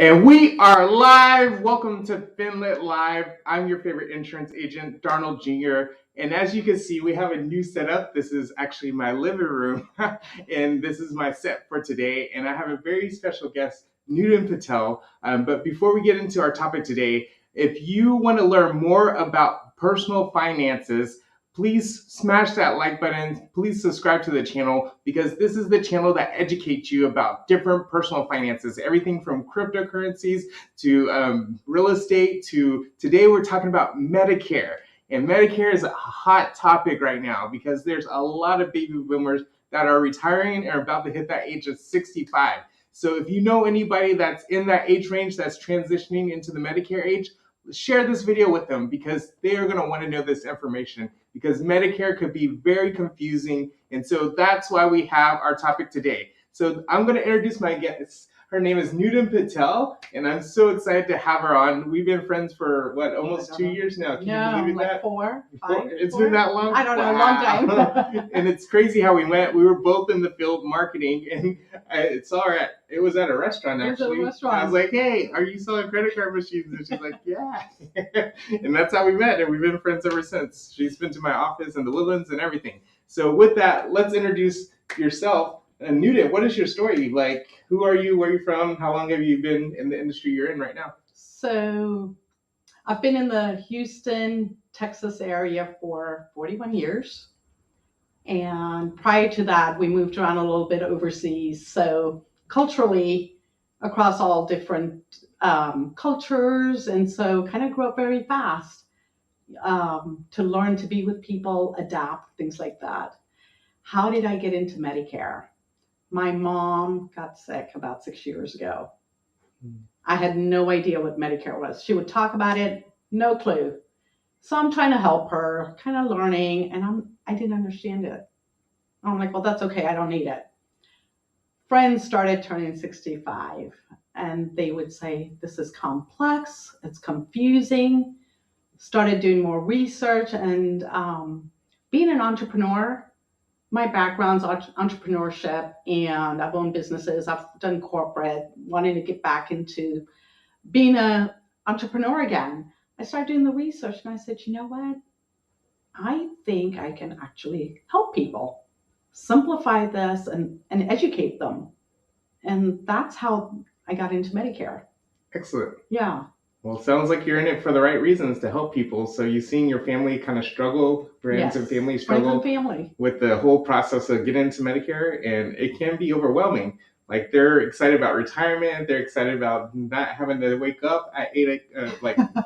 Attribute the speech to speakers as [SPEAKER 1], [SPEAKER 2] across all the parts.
[SPEAKER 1] And we are live. Welcome to Finlit Live. I'm your favorite insurance agent, Darnold Jr. And as you can see, we have a new setup. This is actually my living room, and this is my set for today. And I have a very special guest, Nutan Patel. But before we get into our topic today, if you want to learn more about personal finances, please smash that like button. Please subscribe to the channel because this is the channel that educates you about different personal finances, everything from cryptocurrencies to real estate to today we're talking about Medicare. And Medicare is a hot topic right now because there's a lot of baby boomers that are retiring and are about to hit that age of 65. So if you know anybody that's in that age range that's transitioning into the Medicare age, share this video with them because they are going to want to know this information because Medicare could be very confusing. And so that's why we have our topic today. So I'm going to introduce my guest. Her name is Nutan Patel, and I'm so excited to have her on. We've been friends for, almost 2 years now? Can you believe that?
[SPEAKER 2] Four.
[SPEAKER 1] It's been that long?
[SPEAKER 2] I don't know, a long time.
[SPEAKER 1] And it's crazy how we met. We were both in the field marketing, and it was at a restaurant, actually.
[SPEAKER 2] It was at a restaurant.
[SPEAKER 1] I was like, hey, are you selling credit card machines? And she's like, yeah. And that's how we met, and we've been friends ever since. She's been to my office in the Woodlands and everything. So with that, let's introduce yourself. And Nutan, what is your story? Like, who are you? Where are you from? How long have you been in the industry you're in right now?
[SPEAKER 2] So I've been in the Houston, Texas area for 41 years. And prior to that, we moved around a little bit overseas. So culturally, across all different cultures. And so kind of grew up very fast to learn to be with people, adapt, things like that. How did I get into Medicare? My mom got sick about 6 years ago. I had no idea what Medicare was. She would talk about it, no clue. So I'm trying to help her, kind of learning, and I didn't understand it. I'm like, well, that's okay. I don't need it. Friends started turning 65, and they would say, this is complex. It's confusing. Started doing more research, and being an entrepreneur, my background's entrepreneurship, and I've owned businesses. I've done corporate, wanting to get back into being an entrepreneur again. I started doing the research, and I said, you know what? I think I can actually help people, simplify this and educate them. And that's how I got into Medicare.
[SPEAKER 1] Excellent.
[SPEAKER 2] Yeah.
[SPEAKER 1] Well, it sounds like you're in it for the right reasons to help people. So you've seen your family kind of struggle, friends and family struggle with the whole process of getting into Medicare, and it can be overwhelming. Like, they're excited about retirement, they're excited about not having to wake up at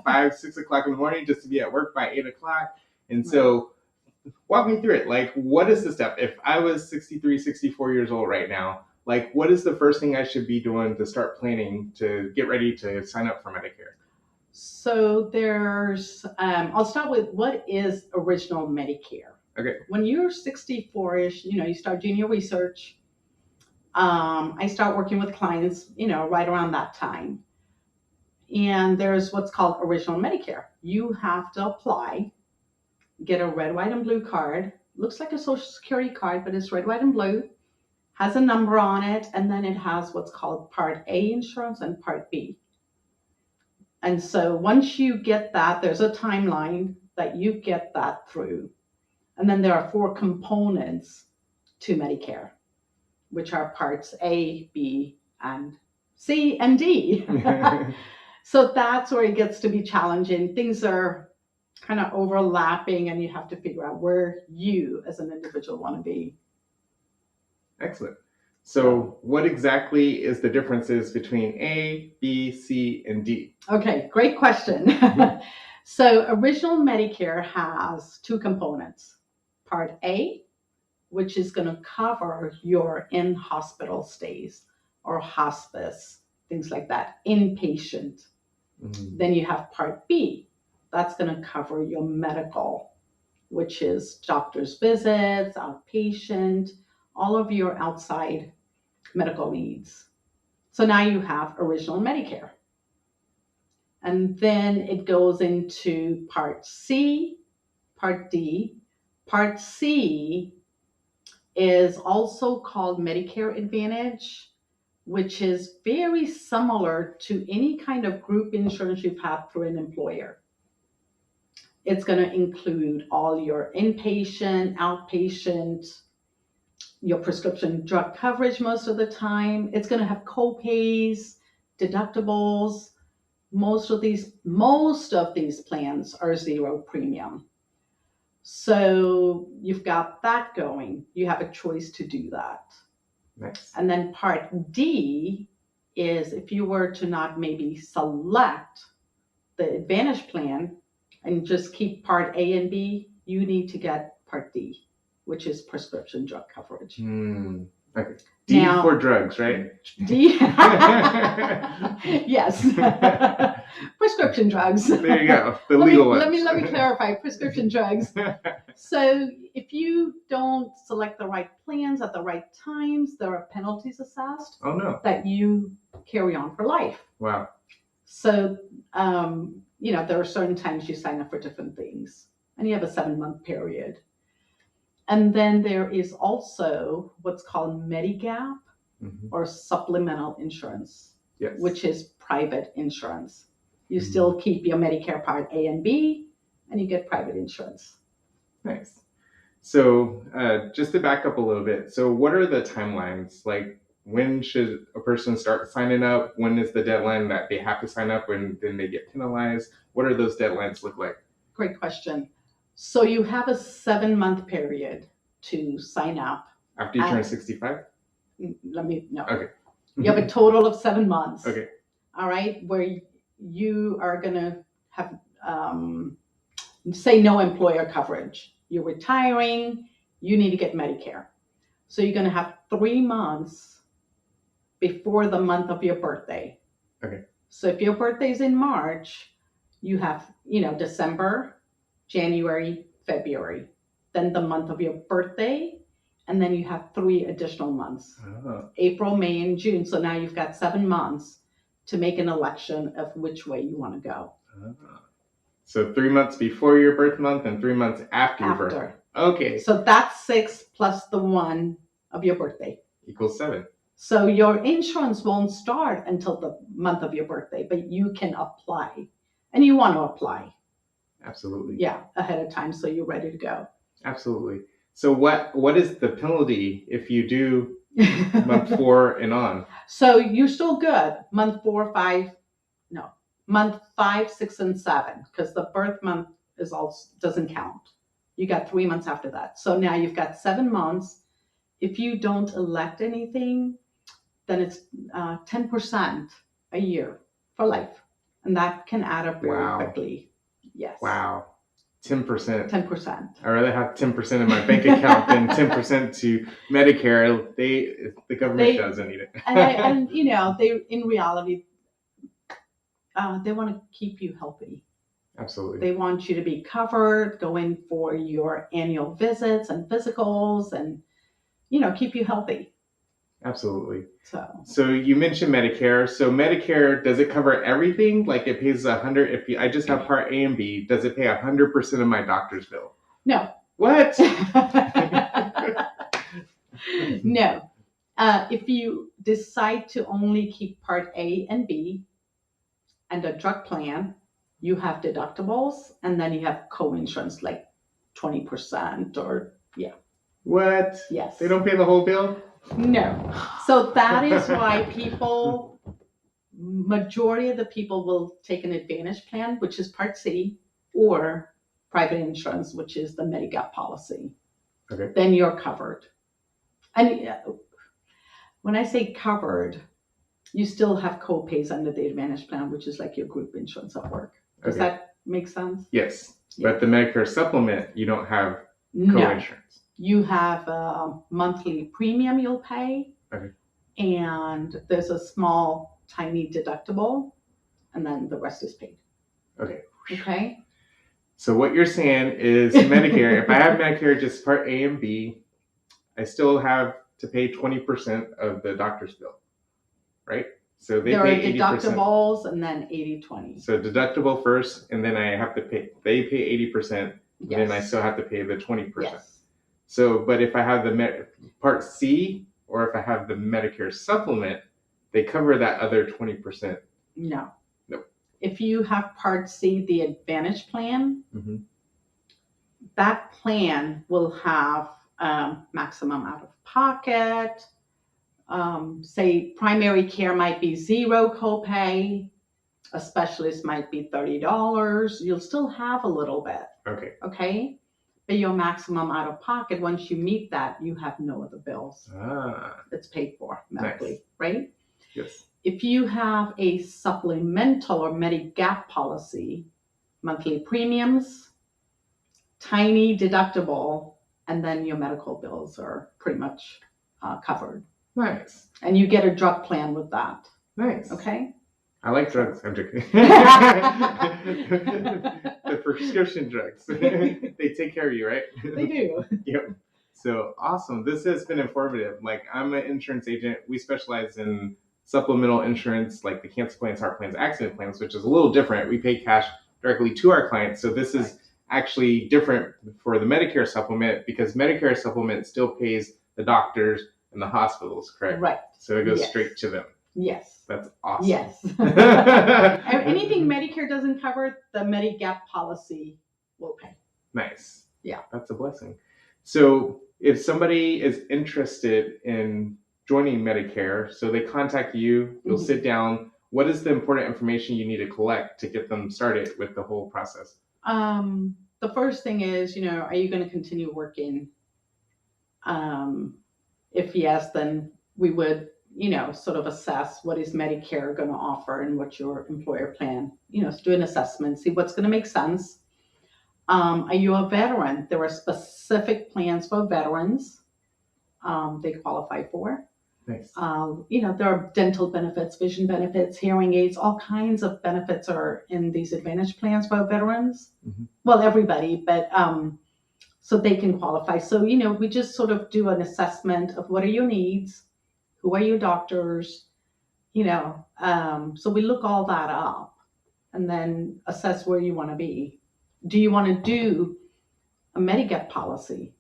[SPEAKER 1] 5, 6 o'clock in the morning just to be at work by 8 o'clock. And so walk me through it. Like, what is the step? If I was 63, 64 years old right now, like, what is the first thing I should be doing to start planning to get ready to sign up for Medicare?
[SPEAKER 2] So there's, I'll start with what is original Medicare.
[SPEAKER 1] Okay.
[SPEAKER 2] When you're 64-ish, you start doing your research. I start working with clients, right around that time. And there's what's called original Medicare. You have to apply, get a red, white, and blue card. Looks like a Social Security card, but it's red, white, and blue. Has a number on it, and then it has what's called Part A insurance and Part B. And so once you get that, there's a timeline that you get that through. And then there are 4 components to Medicare, which are Parts A, B, and C, and D. So that's where it gets to be challenging. Things are kind of overlapping, and you have to figure out where you as an individual want to be.
[SPEAKER 1] Excellent. So what exactly is the differences between A, B, C, and D?
[SPEAKER 2] Okay, great question. So original Medicare has 2 components. Part A, which is going to cover your in-hospital stays or hospice, things like that, inpatient. Mm-hmm. Then you have Part B. That's going to cover your medical, which is doctor's visits, outpatient, all of your outside medical needs. So now you have original Medicare. And then it goes into Part C, Part D. Part C is also called Medicare Advantage, which is very similar to any kind of group insurance you've had through an employer. It's going to include all your inpatient, outpatient, your prescription drug coverage most of the time. It's going to have co-pays, deductibles. Most of these plans are zero premium. So you've got that going. You have a choice to do that.
[SPEAKER 1] Nice.
[SPEAKER 2] And then part D is if you were to not maybe select the Advantage plan and just keep part A and B, you need to get part D, which is prescription drug coverage.
[SPEAKER 1] Okay. D now, for drugs, right?
[SPEAKER 2] D. Yes. Prescription drugs.
[SPEAKER 1] There you go. The legal ones.
[SPEAKER 2] Let me clarify. Prescription drugs. So if you don't select the right plans at the right times, there are penalties assessed.
[SPEAKER 1] Oh no.
[SPEAKER 2] That you carry on for life.
[SPEAKER 1] Wow.
[SPEAKER 2] So there are certain times you sign up for different things, and you have a 7-month period. And then there is also what's called Medigap or supplemental insurance, which is private insurance. You still keep your Medicare Part A and B, and you get private insurance.
[SPEAKER 1] Nice. So just to back up a little bit, so what are the timelines? Like, when should a person start signing up? When is the deadline that they have to sign up and then they get penalized? What do those deadlines look like?
[SPEAKER 2] Great question. So you have a 7-month period to sign up.
[SPEAKER 1] After you turn 65?
[SPEAKER 2] No.
[SPEAKER 1] Okay.
[SPEAKER 2] You have a total of 7 months.
[SPEAKER 1] Okay.
[SPEAKER 2] All right, where you are going to have, say, no employer coverage. You're retiring. You need to get Medicare. So you're going to have 3 months before the month of your birthday.
[SPEAKER 1] Okay.
[SPEAKER 2] So if your birthday's in March, you have, December, January, February, then the month of your birthday, and then you have 3 additional months, April, May, and June. So now you've got 7 months to make an election of which way you want to go.
[SPEAKER 1] So 3 months before your birth month and 3 months after your birthday. Okay.
[SPEAKER 2] So that's 6 plus the 1 of your birthday.
[SPEAKER 1] Equals 7.
[SPEAKER 2] So your insurance won't start until the month of your birthday, but you can apply. And you want to apply.
[SPEAKER 1] Absolutely.
[SPEAKER 2] Yeah, ahead of time so you're ready to go.
[SPEAKER 1] Absolutely. So what is the penalty if you do month 4 and on?
[SPEAKER 2] So you're still good. Month 5, 6, and 7, because the birth month doesn't count. You got 3 months after that. So now you've got 7 months. If you don't elect anything, then it's 10% a year for life. And that can add up very quickly. Yes.
[SPEAKER 1] Wow. 10%.
[SPEAKER 2] 10%.
[SPEAKER 1] I'd rather have 10% in my bank account than 10% to Medicare. The government doesn't need it.
[SPEAKER 2] and they in reality, they want to keep you healthy.
[SPEAKER 1] Absolutely.
[SPEAKER 2] They want you to be covered, go in for your annual visits and physicals, and keep you healthy.
[SPEAKER 1] Absolutely.
[SPEAKER 2] So
[SPEAKER 1] you mentioned Medicare. So Medicare, does it cover everything? Like it pays 100. I just have Part A and B, does it pay 100% of my doctor's bill?
[SPEAKER 2] No.
[SPEAKER 1] What?
[SPEAKER 2] No. If you decide to only keep Part A and B and a drug plan, you have deductibles, and then you have co-insurance like 20% or
[SPEAKER 1] What?
[SPEAKER 2] Yes.
[SPEAKER 1] They don't pay the whole bill?
[SPEAKER 2] No. So that is why majority of the people will take an Advantage plan, which is Part C, or private insurance, which is the Medigap policy.
[SPEAKER 1] Okay.
[SPEAKER 2] Then you're covered. And when I say covered, you still have co-pays under the Advantage plan, which is like your group insurance at work. Does that make sense?
[SPEAKER 1] Yes. But the Medicare supplement, you don't have co-insurance.
[SPEAKER 2] No. You have a monthly premium you'll pay.
[SPEAKER 1] Okay.
[SPEAKER 2] And there's a small, tiny deductible, and then the rest is paid.
[SPEAKER 1] Okay.
[SPEAKER 2] Okay.
[SPEAKER 1] So what you're saying is Medicare, if I have Medicare just Part A and B, I still have to pay 20% of the doctor's bill, right? So they pay 80%. There are
[SPEAKER 2] deductibles and then 80-20.
[SPEAKER 1] So deductible first, and then I have to pay, they pay 80%, and then I still have to pay the 20%.
[SPEAKER 2] Yes.
[SPEAKER 1] So, but if I have the Part C, or if I have the Medicare supplement, they cover that other 20%.
[SPEAKER 2] No.
[SPEAKER 1] Nope.
[SPEAKER 2] If you have Part C, the Advantage plan,
[SPEAKER 1] Mm-hmm.
[SPEAKER 2] that plan will have maximum out of pocket. Say primary care might be zero copay. A specialist might be $30. You'll still have a little bit.
[SPEAKER 1] Okay.
[SPEAKER 2] Okay. But your maximum out of pocket, once you meet that, you have no other bills. It's paid for medically,
[SPEAKER 1] Nice.
[SPEAKER 2] right?
[SPEAKER 1] Yes.
[SPEAKER 2] If you have a supplemental or Medigap policy, monthly premiums, tiny deductible, and then your medical bills are pretty much covered.
[SPEAKER 1] Nice.
[SPEAKER 2] And you get a drug plan with that.
[SPEAKER 1] Nice.
[SPEAKER 2] Okay?
[SPEAKER 1] I like drugs. I'm joking. The prescription drugs. They take care of you, right?
[SPEAKER 2] They do.
[SPEAKER 1] Yep. So awesome. This has been informative. Like, I'm an insurance agent. We specialize in supplemental insurance, like the cancer plans, heart plans, accident plans, which is a little different. We pay cash directly to our clients. So this is actually different for the Medicare supplement, because Medicare supplement still pays the doctors and the hospitals, correct?
[SPEAKER 2] Right.
[SPEAKER 1] So it goes
[SPEAKER 2] Yes.
[SPEAKER 1] straight to them.
[SPEAKER 2] Yes.
[SPEAKER 1] That's awesome.
[SPEAKER 2] Yes. Anything Medicare doesn't cover, the Medigap policy will pay.
[SPEAKER 1] Nice.
[SPEAKER 2] Yeah.
[SPEAKER 1] That's a blessing. So if somebody is interested in joining Medicare, so they contact you, you'll sit down. What is the important information you need to collect to get them started with the whole process?
[SPEAKER 2] The first thing is, are you going to continue working? If yes, then we would, sort of assess what is Medicare going to offer and what's your employer plan, do an assessment, see what's going to make sense. Are you a veteran? There are specific plans for veterans they qualify for.
[SPEAKER 1] Nice.
[SPEAKER 2] There are dental benefits, vision benefits, hearing aids, all kinds of benefits are in these Advantage plans for veterans.
[SPEAKER 1] Mm-hmm.
[SPEAKER 2] Well, everybody, but so they can qualify. So, we just sort of do an assessment of what are your needs, who are your doctors, so we look all that up and then assess where you want to be. Do you want to do a Medigap policy?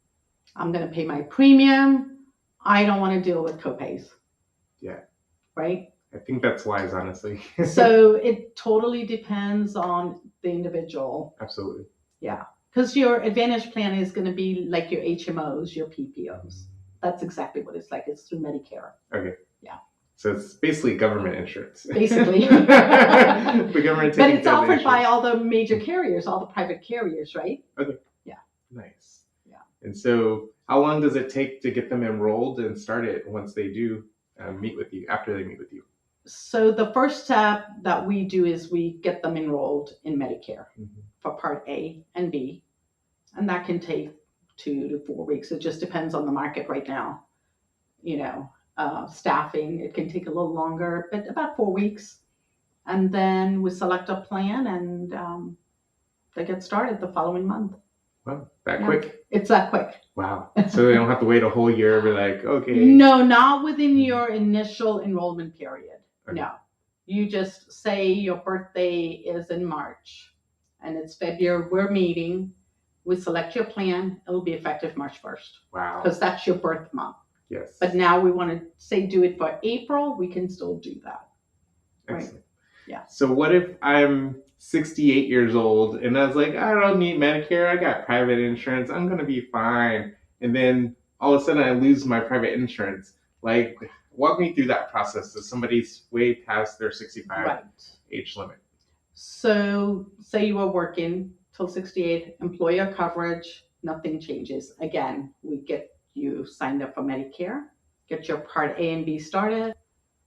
[SPEAKER 2] I'm going to pay my premium. I don't want to deal with copays.
[SPEAKER 1] Yeah.
[SPEAKER 2] Right?
[SPEAKER 1] I think that's wise, honestly.
[SPEAKER 2] So it totally depends on the individual.
[SPEAKER 1] Absolutely.
[SPEAKER 2] Yeah. Because your Advantage plan is going to be like your HMOs, your PPOs. That's exactly what it's like. It's through Medicare.
[SPEAKER 1] Okay.
[SPEAKER 2] Yeah.
[SPEAKER 1] So it's basically government insurance.
[SPEAKER 2] Basically.
[SPEAKER 1] The government.
[SPEAKER 2] But it's offered by all the major carriers, all the private carriers, right?
[SPEAKER 1] Okay.
[SPEAKER 2] Yeah.
[SPEAKER 1] Nice.
[SPEAKER 2] Yeah.
[SPEAKER 1] And so how long does it take to get them enrolled and started once they do meet with you, after they meet with you?
[SPEAKER 2] So the first step that we do is we get them enrolled in Medicare for Part A and B. And that can take 2 to 4 weeks. It just depends on the market right now. Staffing, it can take a little longer, but about 4 weeks. And then we select a plan and they get started the following month.
[SPEAKER 1] Wow, that quick?
[SPEAKER 2] It's that quick.
[SPEAKER 1] Wow. So they don't have to wait a whole year, be like, okay.
[SPEAKER 2] No, not within your initial enrollment period.
[SPEAKER 1] Okay.
[SPEAKER 2] No. You just say your birthday is in March and it's February, we're meeting. We select your plan. It will be effective March 1st.
[SPEAKER 1] Wow.
[SPEAKER 2] Because that's your birth month.
[SPEAKER 1] Yes.
[SPEAKER 2] But now we want to say do it for April. We can still do that.
[SPEAKER 1] Excellent.
[SPEAKER 2] Right. Yeah.
[SPEAKER 1] So what if I'm 68 years old and I was like, I don't need Medicare. I got private insurance. I'm going to be fine. And then all of a sudden I lose my private insurance. Like, walk me through that process as somebody's way past their 65 age limit.
[SPEAKER 2] So say you are working till 68, employer coverage, nothing changes. Again, we get you signed up for Medicare, get your Part A and B started,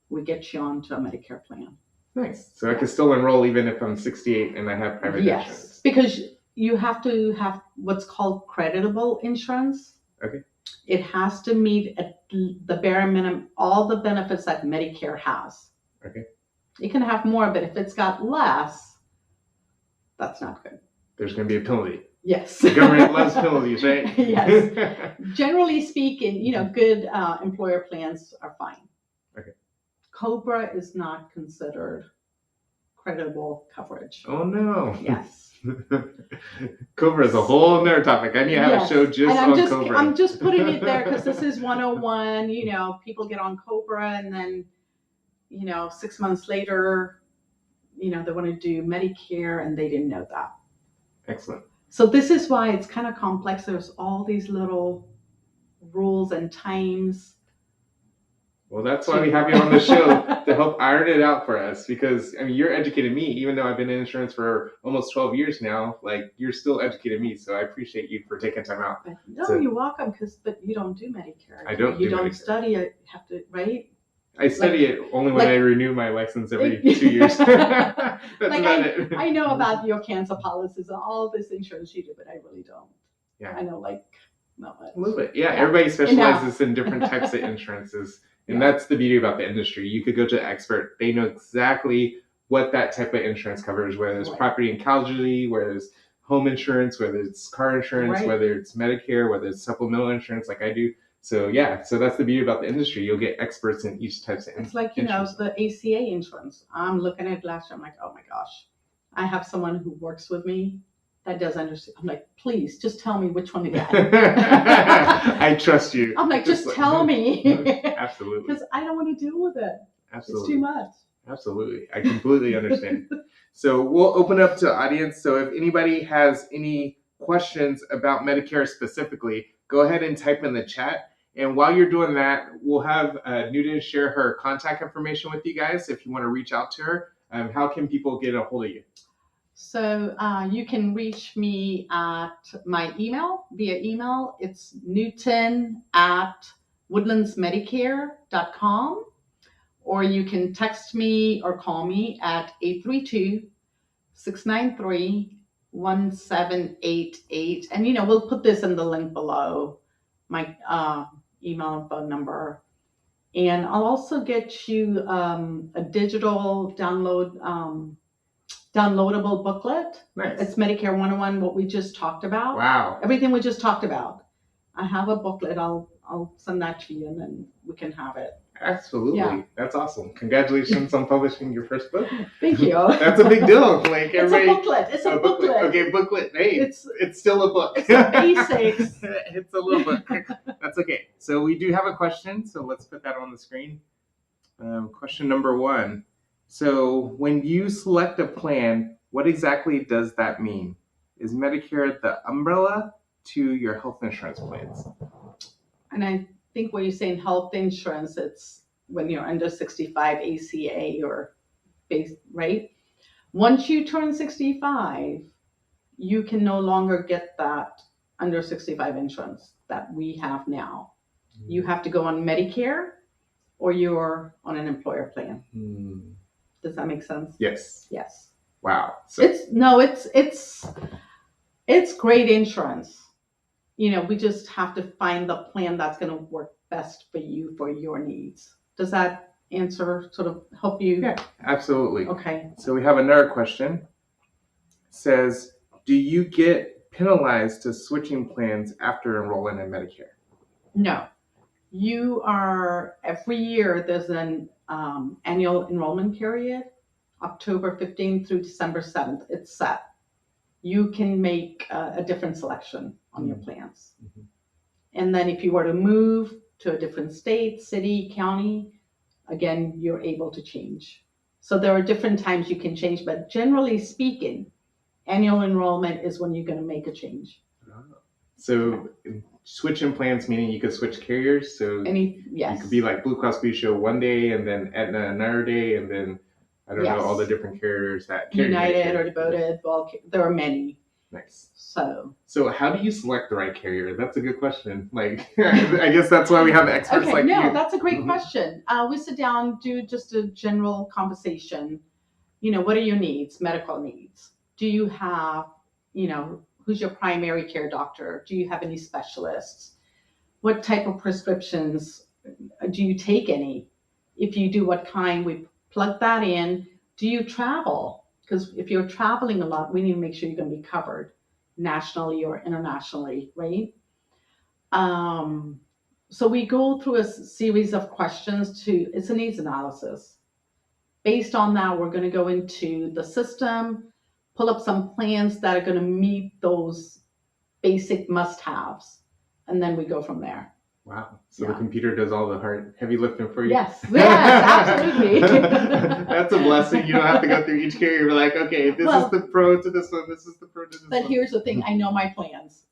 [SPEAKER 2] we get you onto a Medicare plan.
[SPEAKER 1] Nice. So I can still enroll even if I'm 68 and I have private insurance.
[SPEAKER 2] Yes, because you have to have what's called creditable insurance.
[SPEAKER 1] Okay.
[SPEAKER 2] It has to meet at the bare minimum all the benefits that Medicare has.
[SPEAKER 1] Okay.
[SPEAKER 2] You can have more, but if it's got less, that's not good.
[SPEAKER 1] There's going to be a penalty.
[SPEAKER 2] Yes.
[SPEAKER 1] The government loves penalties, right?
[SPEAKER 2] Yes. Generally speaking, good employer plans are fine.
[SPEAKER 1] Okay.
[SPEAKER 2] COBRA is not considered creditable coverage.
[SPEAKER 1] Oh, no.
[SPEAKER 2] Yes.
[SPEAKER 1] COBRA is a whole other topic. I need to have a show just on COBRA.
[SPEAKER 2] I'm just putting it there because this is 101. People get on COBRA and then 6 months later, they want to do Medicare and they didn't know that.
[SPEAKER 1] Excellent.
[SPEAKER 2] So this is why it's kind of complex. There's all these little rules and times.
[SPEAKER 1] Well, that's why we have you on the show to help iron it out for us, because you're educating me, even though I've been in insurance for almost 12 years now. Like, you're still educating me, so I appreciate you for taking time out.
[SPEAKER 2] You're welcome, but you don't do Medicare.
[SPEAKER 1] I don't.
[SPEAKER 2] You
[SPEAKER 1] do
[SPEAKER 2] don't
[SPEAKER 1] Medicare.
[SPEAKER 2] Study it. Have to, right?
[SPEAKER 1] I study it only when I renew my license every 2 years. That's about it.
[SPEAKER 2] I know about your cancer policies and all this insurance you do, but I really don't.
[SPEAKER 1] Yeah.
[SPEAKER 2] I know, not much.
[SPEAKER 1] A little bit. Yeah, everybody specializes in different types of insurances. And that's the beauty about the industry. You could go to an expert. They know exactly what that type of insurance covers, whether it's property and casualty, whether it's home insurance, whether it's car insurance, whether it's Medicare, whether it's supplemental insurance like I do. So that's the beauty about the industry. You'll get experts in each type of insurance.
[SPEAKER 2] It's like, the ACA insurance. I'm looking at it last year. I'm like, oh my gosh. I have someone who works with me that does understand. I'm like, please just tell me which one to get.
[SPEAKER 1] I trust you.
[SPEAKER 2] I'm like, just tell me.
[SPEAKER 1] Absolutely.
[SPEAKER 2] Because I don't want to deal with it.
[SPEAKER 1] Absolutely.
[SPEAKER 2] It's too much.
[SPEAKER 1] Absolutely. I completely understand. So we'll open up to the audience. So if anybody has any questions about Medicare specifically, go ahead and type in the chat. And while you're doing that, we'll have Nutan share her contact information with you guys if you want to reach out to her. How can people get a hold of you?
[SPEAKER 2] So you can reach me at my email, via email. It's newton@woodlandsmedicare.com. Or you can text me or call me at 832-693-1788. And, we'll put this in the link below, my email and phone number. And I'll also get you a digital downloadable booklet.
[SPEAKER 1] Nice.
[SPEAKER 2] It's Medicare 101, what we just talked about.
[SPEAKER 1] Wow.
[SPEAKER 2] Everything we just talked about. I have a booklet. I'll send that to you and then we can have it.
[SPEAKER 1] Absolutely. Yeah. That's awesome. Congratulations on publishing your first book.
[SPEAKER 2] Thank you.
[SPEAKER 1] That's a big deal. Like, everybody,
[SPEAKER 2] it's a booklet.
[SPEAKER 1] Okay, booklet. Hey, it's still a book.
[SPEAKER 2] It's the basics.
[SPEAKER 1] It's a little book. That's okay. So we do have a question. So let's put that on the screen. Question number 1. So when you select a plan, what exactly does that mean? Is Medicare the umbrella to your health insurance plans?
[SPEAKER 2] And I think when you're saying health insurance, it's when you're under 65 ACA or base, right? Once you turn 65, you can no longer get that under 65 insurance that we have now. You have to go on Medicare or you're on an employer plan. Does that make sense?
[SPEAKER 1] Yes.
[SPEAKER 2] Yes.
[SPEAKER 1] Wow. So
[SPEAKER 2] it's great insurance. We just have to find the plan that's going to work best for you, for your needs. Does that answer sort of help you?
[SPEAKER 1] Yeah, absolutely.
[SPEAKER 2] Okay.
[SPEAKER 1] So we have another question. It says, do you get penalized to switching plans after enrolling in Medicare?
[SPEAKER 2] No. You are, every year there's an annual enrollment period, October 15th through December 7th. It's set. You can make a different selection on your plans. Mm-hmm. And then if you were to move to a different state, city, county, again, you're able to change. So there are different times you can change, but generally speaking, annual enrollment is when you're going to make a change.
[SPEAKER 1] So switching plans, meaning you could switch carriers. So
[SPEAKER 2] yes.
[SPEAKER 1] You could be like Blue Cross Blue Shield one day and then Aetna another day, and then I don't know all the different carriers that carry
[SPEAKER 2] United or Devoted. Well, there are many.
[SPEAKER 1] Nice.
[SPEAKER 2] So
[SPEAKER 1] how do you select the right carrier? That's a good question. Like, I guess that's why we have experts like you.
[SPEAKER 2] No, that's a great question. We sit down, do just a general conversation. What are your needs, medical needs? Do you have, who's your primary care doctor? Do you have any specialists? What type of prescriptions? Do you take any? If you do, what kind? We plug that in. Do you travel? Because if you're traveling a lot, we need to make sure you're going to be covered nationally or internationally, right? So we go through a series of questions it's a needs analysis. Based on that, we're going to go into the system, pull up some plans that are going to meet those basic must-haves, and then we go from there.
[SPEAKER 1] Wow. So
[SPEAKER 2] Yeah.
[SPEAKER 1] the computer does all the heavy lifting for you?
[SPEAKER 2] Yes, absolutely.
[SPEAKER 1] That's a blessing. You don't have to go through each carrier. You're like, okay, this is the pro to this one. This is the pro to this one.
[SPEAKER 2] But here's the thing. I know my plans.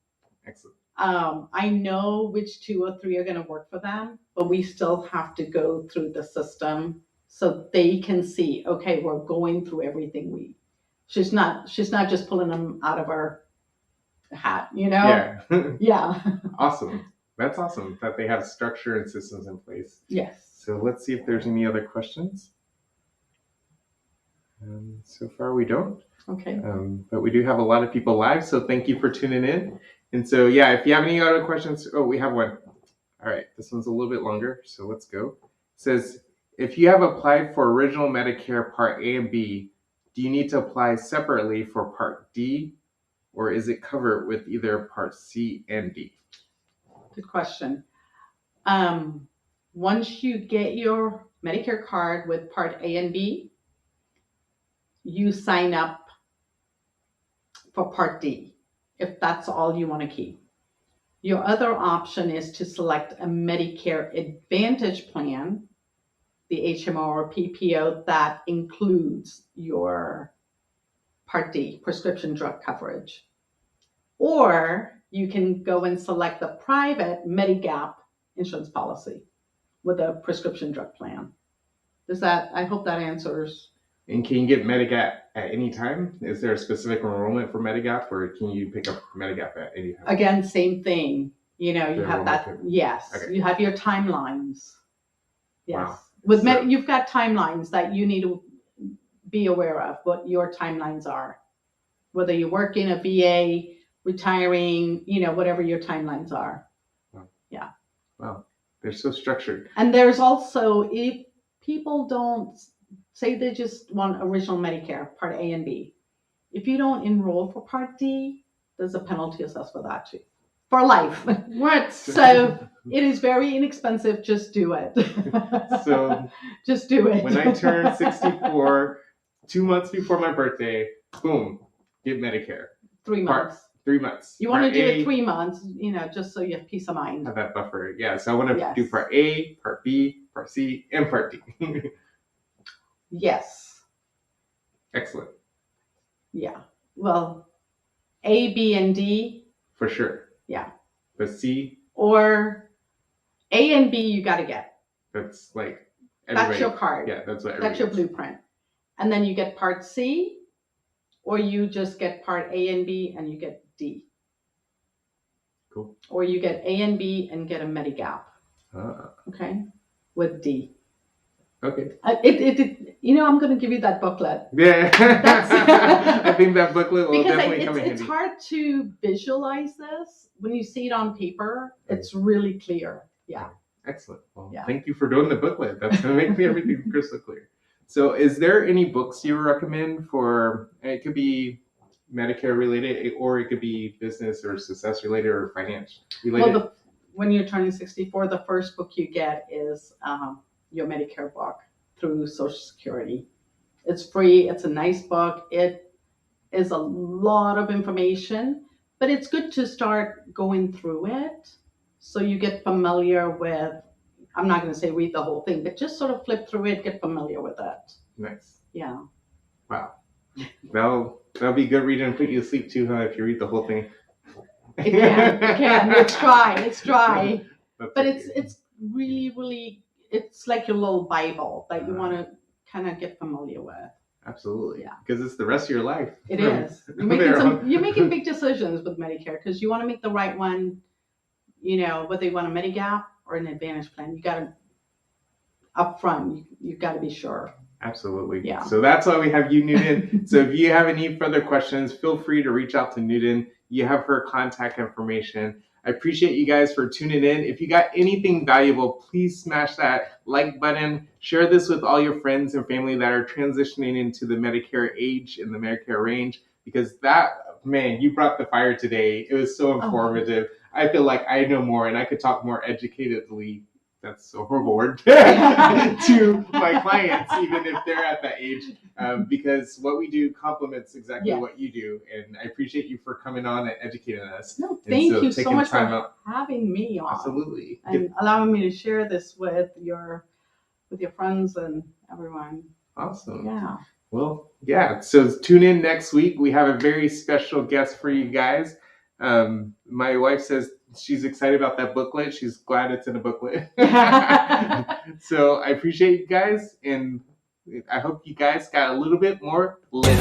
[SPEAKER 1] Excellent.
[SPEAKER 2] I know which 2 or 3 are going to work for them, but we still have to go through the system so they can see, okay, we're going through everything. She's not just pulling them out of her hat,
[SPEAKER 1] Yeah.
[SPEAKER 2] Yeah.
[SPEAKER 1] Awesome. That's awesome that they have structure and systems in place.
[SPEAKER 2] Yes.
[SPEAKER 1] So let's see if there's any other questions. So far we don't.
[SPEAKER 2] Okay.
[SPEAKER 1] But we do have a lot of people live, so thank you for tuning in. And so, yeah, if you have any other questions, we have one. All right, this one's a little bit longer, so let's go. It says, if you have applied for original Medicare Part A and B, do you need to apply separately for Part D, or is it covered with either Part C and D?
[SPEAKER 2] Good question. Once you get your Medicare card with Part A and B, you sign up for Part D, if that's all you want to keep. Your other option is to select a Medicare Advantage plan, the HMO or PPO, that includes your Part D, prescription drug coverage. Or you can go and select the private Medigap insurance policy with a prescription drug plan. I hope that answers.
[SPEAKER 1] And can you get Medigap at any time? Is there a specific enrollment for Medigap, or can you pick up Medigap at any time?
[SPEAKER 2] Again, same thing. You have that. Yes. Okay. You have your timelines. Yes. Wow. With you've got timelines that you need to be aware of, what your timelines are. Whether you're working, a VA, retiring, whatever your timelines are.
[SPEAKER 1] Wow.
[SPEAKER 2] Yeah.
[SPEAKER 1] Wow. They're so structured.
[SPEAKER 2] And there's also, if people don't say they just want original Medicare, Part A and B, if you don't enroll for Part D, there's a penalty assessed for that too. For life.
[SPEAKER 1] What?
[SPEAKER 2] So it is very inexpensive. Just do it.
[SPEAKER 1] So
[SPEAKER 2] just do it.
[SPEAKER 1] When I turn 64, 2 months before my birthday, boom, get Medicare.
[SPEAKER 2] 3 months.
[SPEAKER 1] 3 months.
[SPEAKER 2] You want to do it 3 months, just so you have peace of mind.
[SPEAKER 1] Have that buffer. Yeah. So I want to do Part A, Part B, Part C, and Part D.
[SPEAKER 2] Yes.
[SPEAKER 1] Excellent.
[SPEAKER 2] Yeah. Well, A, B, and D.
[SPEAKER 1] For sure.
[SPEAKER 2] Yeah.
[SPEAKER 1] But C?
[SPEAKER 2] Or A and B you got to get.
[SPEAKER 1] That's like
[SPEAKER 2] everybody. That's your card.
[SPEAKER 1] Yeah, that's what
[SPEAKER 2] That's your blueprint. And then you get Part C, or you just get Part A and B and you get D.
[SPEAKER 1] Cool.
[SPEAKER 2] Or you get A and B and get a Medigap. Okay? With D.
[SPEAKER 1] Okay.
[SPEAKER 2] I'm going to give you that booklet.
[SPEAKER 1] Yeah. I think that booklet will definitely come in handy.
[SPEAKER 2] It's hard to visualize this. When you see it on paper, it's really clear. Yeah.
[SPEAKER 1] Excellent. Well, Thank you for doing the booklet. That's going to make everything crystal clear. So is there any books you recommend for, it could be Medicare related, or it could be business or success related or finance related?
[SPEAKER 2] Well, when you're turning 64, the first book you get is your Medicare Book through Social Security. It's free. It's a nice book. It is a lot of information, but it's good to start going through it so you get familiar with, I'm not going to say read the whole thing, but just sort of flip through it, get familiar with it.
[SPEAKER 1] Nice.
[SPEAKER 2] Yeah.
[SPEAKER 1] Wow. That'll be good reading and put you to sleep too, huh, if you read the whole thing.
[SPEAKER 2] It can. It's dry. But it's really, really, it's like your little Bible that you want to kind of get familiar with.
[SPEAKER 1] Absolutely. Yeah. Because it's the rest of your life.
[SPEAKER 2] It is. You're making big decisions with Medicare because you want to make the right one, whether you want a Medigap or an Advantage plan. You got to, up front, you've got to be sure.
[SPEAKER 1] Absolutely.
[SPEAKER 2] Yeah.
[SPEAKER 1] So that's why we have you, Nutan. So if you have any further questions, feel free to reach out to Nutan. You have her contact information. I appreciate you guys for tuning in. If you got anything valuable, please smash that like button. Share this with all your friends and family that are transitioning into the Medicare age and the Medicare range, because you brought the fire today. It was so informative. I feel like I know more and I could talk more educatedly that's a horrible word, to my clients, even if they're at that age, because what we do complements exactly
[SPEAKER 2] Yes.
[SPEAKER 1] what you do. And I appreciate you for coming on and educating us.
[SPEAKER 2] No, thank you so
[SPEAKER 1] taking
[SPEAKER 2] much
[SPEAKER 1] time
[SPEAKER 2] for
[SPEAKER 1] out.
[SPEAKER 2] having me on.
[SPEAKER 1] Absolutely.
[SPEAKER 2] And allowing me to share this with your friends and everyone.
[SPEAKER 1] Awesome.
[SPEAKER 2] Yeah.
[SPEAKER 1] Well, yeah. So tune in next week. We have a very special guest for you guys. My wife says she's excited about that booklet. She's glad it's in a booklet. So I appreciate you guys, and I hope you guys got a little bit more lit.